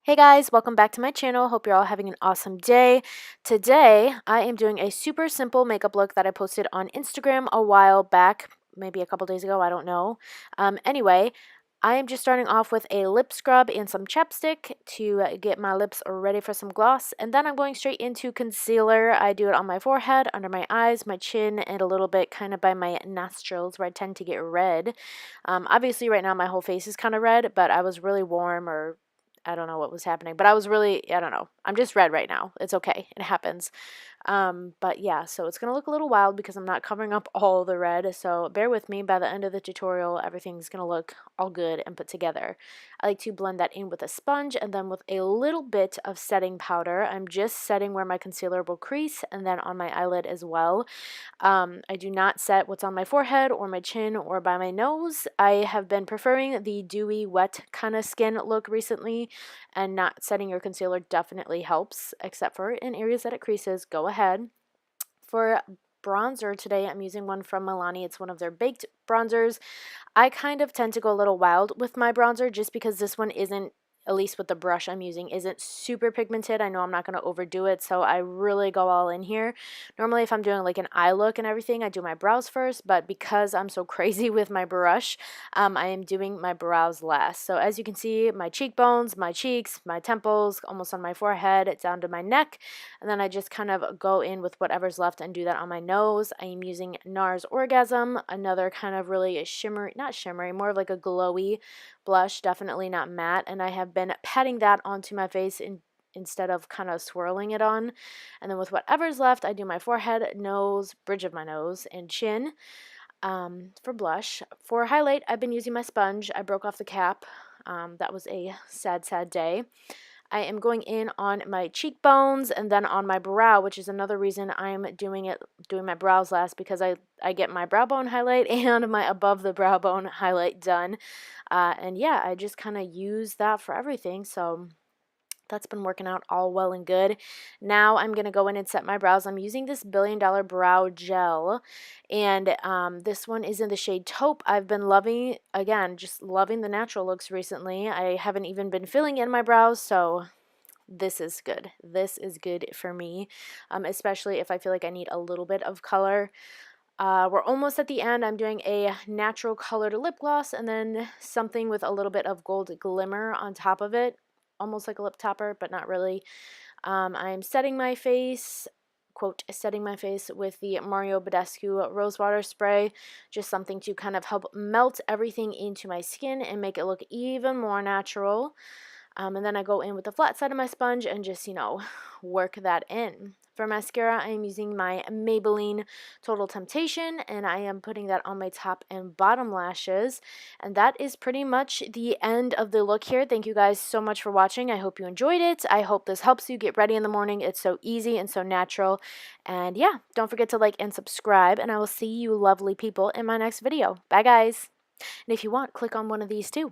Hey guys, welcome back to my channel. Hope you're all having an awesome day. Today, I am doing a super simple makeup look that I posted on Instagram a while back, maybe a couple days ago, I don't know. Anyway, I am just starting off with a lip scrub and some chapstick to get my lips ready for some gloss, and then I'm going straight into concealer. I do it on my forehead, under my eyes, my chin, and a little bit kind of by my nostrils where I tend to get red. Obviously, right now my whole face is kind of red, but I was really warm, or I don't know what was happening, but I was really, I don't know. I'm just red right now. It's okay. It happens. But yeah, so it's going to look a little wild because I'm not covering up all the red. So bear with me. By the end of the tutorial, everything's going to look all good and put together. I like to blend that in with a sponge and then with a little bit of setting powder. I'm just setting where my concealer will crease and then on my eyelid as well. I do not set what's on my forehead or my chin or by my nose. I have been preferring the dewy, wet kind of skin look recently, and not setting your concealer definitely helps, except for in areas that it creases. Go ahead. For bronzer today, I'm using one from Milani. It's one of their baked bronzers. I kind of tend to go a little wild with my bronzer just because this one isn't, at least with the brush I'm using, isn't super pigmented. I know I'm not going to overdo it, so I really go all in here. Normally, if I'm doing like an eye look and everything, I do my brows first, but because I'm so crazy with my brush, I am doing my brows last. So as you can see, my cheekbones, my cheeks, my temples, almost on my forehead, down to my neck, and then I just kind of go in with whatever's left and do that on my nose. I am using NARS Orgasm, another kind of really shimmery, not shimmery, more of like a glowy blush, definitely not matte, and I have been patting that onto my face instead of kind of swirling it on. And then with whatever's left, I do my forehead, nose, bridge of my nose, and chin for blush. For highlight, I've been using my sponge. I broke off the cap. That was a sad, sad day. I am going in on my cheekbones and then on my brow, which is another reason I'm doing my brows last, because I get my brow bone highlight and my above the brow bone highlight done. And yeah, I just kind of use that for everything. So that's been working out all well and good. Now I'm going to go in and set my brows. I'm using this $1 Billion Brow Gel, and this one is in the shade Taupe. I've been loving, again, just loving the natural looks recently. I haven't even been filling in my brows, so this is good. This is good for me, especially if I feel like I need a little bit of color. We're almost at the end. I'm doing a natural colored lip gloss and then something with a little bit of gold glimmer on top of it. Almost like a lip topper, but not really. I'm setting my face, quote, setting my face with the Mario Badescu Rosewater Spray. Just something to kind of help melt everything into my skin and make it look even more natural. And then I go in with the flat side of my sponge and just, work that in. For mascara, I am using my Maybelline Total Temptation, and I am putting that on my top and bottom lashes. And that is pretty much the end of the look here. Thank you guys so much for watching. I hope you enjoyed it. I hope this helps you get ready in the morning. It's so easy and so natural. And yeah, don't forget to like and subscribe, and I will see you lovely people in my next video. Bye, guys. And if you want, click on one of these too.